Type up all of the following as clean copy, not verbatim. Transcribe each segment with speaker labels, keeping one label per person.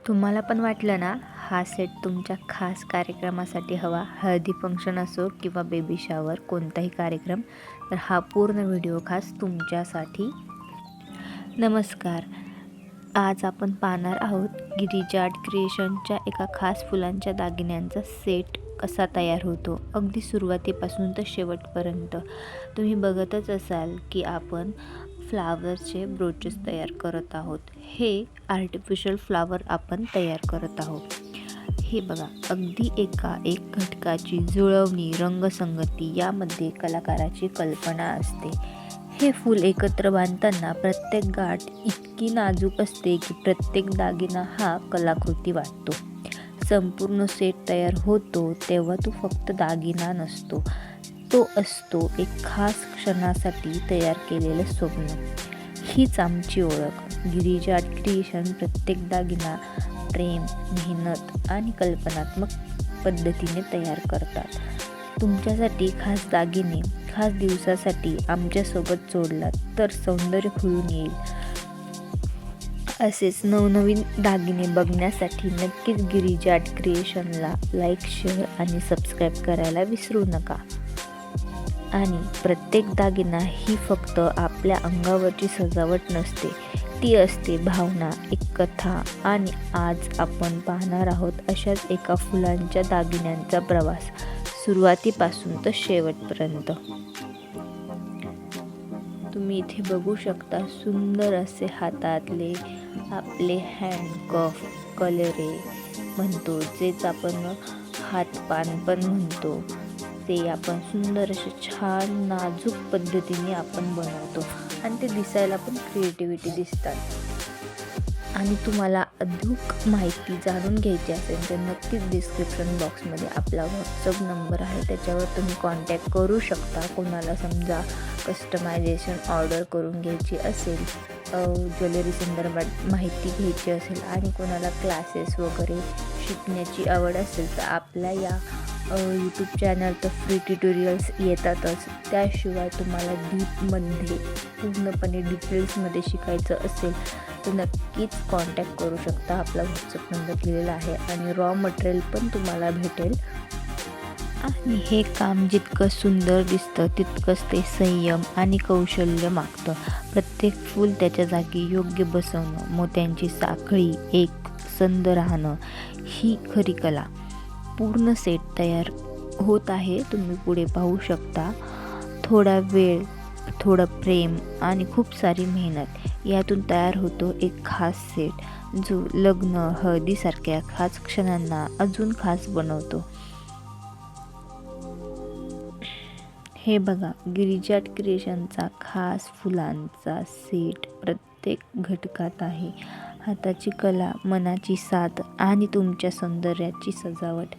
Speaker 1: तुम्हाला पण वाटलं ना, हा सेट तुमच्या खास कार्यक्रमासाठी हवा, हळदी फंक्शन असो किंवा बेबी शॉवर कोणताही कार्यक्रम, तर हा पूर्ण व्हिडिओ खास तुमच्यासाठी. नमस्कार. आज आपण पाहणार आहोत गिरिजा आर्ट क्रिएशनच्या एका खास फुलांच्या दागिन्यांचा सेट कसा तयार होतो, अगदी सुरुवातीपासून तर शेवटपर्यंत. तुम्ही बघतच असाल की आपण फ्लावरचे ब्रोचेस तयार करत आहोत. हे आर्टिफिशियल फ्लावर आपण तयार करत आहोत. हे बघा, अगदी एका एक घटकाची जुळवणी, रंगसंगती यामध्ये कलाकाराची कल्पना असते. हे फूल एकत्र बांधताना प्रत्येक गाठ इतकी नाजूक असते की प्रत्येक दागिना हा कलाकृती वाटतो. संपूर्ण सेट तयार होतो तेव्हा तो फक्त दागिना नसतो, तो असतो एक खास क्षणासाठी तयार केलेलं स्वप्न. हीच आमची ओळख. गिरिजा आर्ट क्रिएशन प्रत्येक दागिना प्रेम, मेहनत आणि कल्पनात्मक पद्धतीने तयार करतात. तुमच्यासाठी खास दागिने, खास दिवसासाठी आमच्यासोबत जोडलात तर सौंदर्य खुलून येईल. असेच नवनवीन दागिने बघण्यासाठी नक्कीच गिरिजा आर्ट क्रिएशनला लाईक, शेअर आणि सबस्क्राईब करायला विसरू नका. आणि प्रत्येक दागिना ही फक्त आपल्या अंगावरची सजावट नसते, ती असते भावना, एक कथा. आणि आज आपण पाहणार आहोत अशाच एका फुलांच्या दागिन्यांचा प्रवास, सुरुवातीपासून तर शेवटपर्यंत. तुम्ही इथे बघू शकता, सुंदर असे हातातले आपले हँडकफ, कलरे म्हणतो, जेच आपण हातपान पण म्हणतो, ते आपण सुंदर असे छान नाजूक पद्धतीने आपण बनवतो आणि ते दिसायला पण क्रिएटिव्हिटी दिसतात. आणि तुम्हाला अधिक माहिती जाणून घ्यायची असेल तर नक्कीच डिस्क्रिप्शन बॉक्समध्ये आपला व्हॉट्सअप नंबर आहे, त्याच्यावर तुम्ही कॉन्टॅक्ट करू शकता. कोणाला समजा कस्टमायझेशन ऑर्डर करून घ्यायची असेल, ज्वेलरी संदर्भात माहिती घ्यायची असेल आणि कोणाला क्लासेस वगैरे शिकण्याची आवड असेल तर आपल्या या यूट्यूब चॅनल तर फ्री ट्युटोरियल्स येतातच. त्याशिवाय तुम्हाला डीपमध्ये पूर्णपणे डिटेल्समध्ये शिकायचं असेल तर नक्कीच कॉन्टॅक्ट करू शकता. आपला व्हॉट्सअप नंबर दिलेला आहे आणि रॉ मटेरियल पण तुम्हाला भेटेल. आणि हे काम जितकं सुंदर दिसतं तितकंच ते संयम आणि कौशल्य मागतं. प्रत्येक फूल त्याच्या जागी योग्य बसवणं, मोत्यांची साखळी एक संद राहणं, ही खरी कला. पूर्ण सेट तयार होत आहे, तुम्ही पुढे पाहू शकता. थोडा वेळ, थोडं प्रेम आणि खूप सारी मेहनत यातून तयार होतो एक खास सेट, जो लग्न, हळदीसारख्या खास क्षणांना अजून खास बनवतो. हे बघा, गिरिजा आर्ट क्रिएशनचा खास फुलांचा सेट प्रत्येक घटकात आहे. हाताची कला, मनाची साथ आणि तुमच्या सौंदर्याची सजावट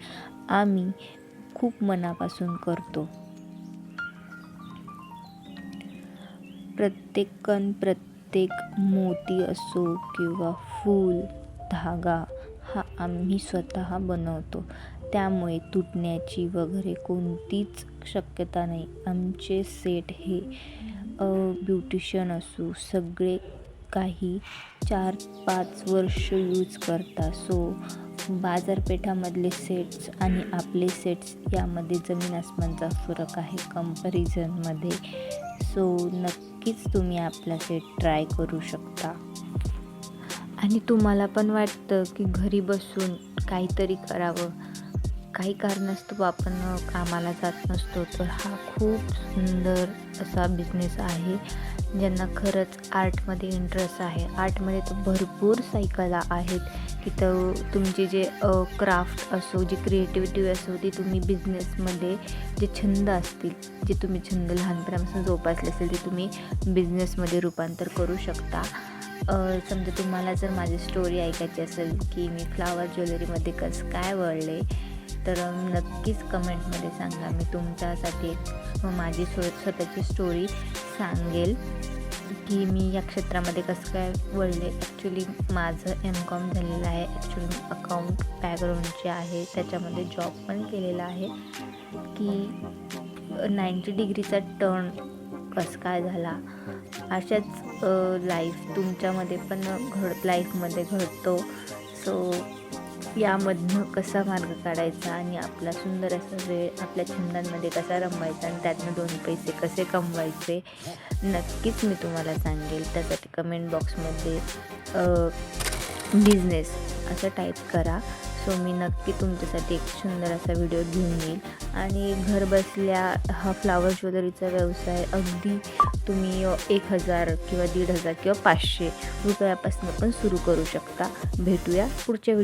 Speaker 1: आम्ही खूप मनापासून करतो. प्रत्येक कण, प्रत्येक मोती असो किंवा फूल, धागा हा आम्ही स्वतः बनवतो, त्यामुळे तुटण्याची वगैरे कोणतीच शक्यता नाही. आमचे सेट हे ब्युटिशियन असो, सगळे काही 4-5 वर्ष यूज करता. सो बाजारपेठामधले सेट्स आणि आपले सेट्स यामध्ये जमीन आसमानचा फरक आहे कंपॅरिझनमध्ये. सो नक्कीच तुम्ही आपला सेट ट्राय करू शकता. आणि तुम्हाला पण वाटतं की घरी बसून काहीतरी करावं, काही कारणास्तव आपण कामाला जात नसतो, तर हा खूप सुंदर असा बिझनेस आहे. ज्यांना खरंच आर्टमध्ये इंटरेस्ट आहे, आर्टमध्ये तर भरपूर सारी कला आहेत की तर तुमची जे क्राफ्ट असो, जी क्रिएटिव्हिटी असो, ती तुम्ही बिझनेसमध्ये जे छंद असतील, जे तुम्ही छंद लहानपणापासून जोपासले असेल, ते तुम्ही बिझनेसमध्ये रूपांतर करू शकता. समजा तुम्हाला जर माझी स्टोरी ऐकायची असेल की मी फ्लावर ज्वेलरीमध्ये कसं काय वळले, तर नक्कीच कमेंटमध्ये सांगा. मी तुमच्यासाठी माझी स्वतःची स्टोरी सांगेल की मी या क्षेत्रामध्ये कसं काय वळले. ॲक्च्युली माझं M.Com झालेलं आहे, ॲक्च्युली अकाउंट बॅकग्राऊंडचे आहे, त्याच्यामध्ये जॉब पण केलेला आहे. की 90 डिग्रीचा टर्न कसं काय झाला, अशाच लाईफ तुमच्यामध्ये पण लाईफमध्ये घडतो. सो यामधनं कसा मार्ग काढायचा आणि आपला सुंदर असा वेळ आपल्या छंदांमध्ये कसा रमवायचा आणि त्यातनं 2 पैसे कसे कमवायचे नक्कीच मी तुम्हाला सांगेल. त्यासाठी कमेंट बॉक्समध्ये बिझनेस असं टाईप करा. सो मी नक्की तुमच्यासाठी एक सुंदर असा व्हिडिओ घेऊन येईल. आणि घर बसल्या हा फ्लावर ज्वेलरीचा व्यवसाय अगदी तुम्ही 1000 किंवा 1500 किंवा 500 रुपयापासून पण सुरू करू शकता. भेटूया पुढच्या व्हिडिओ.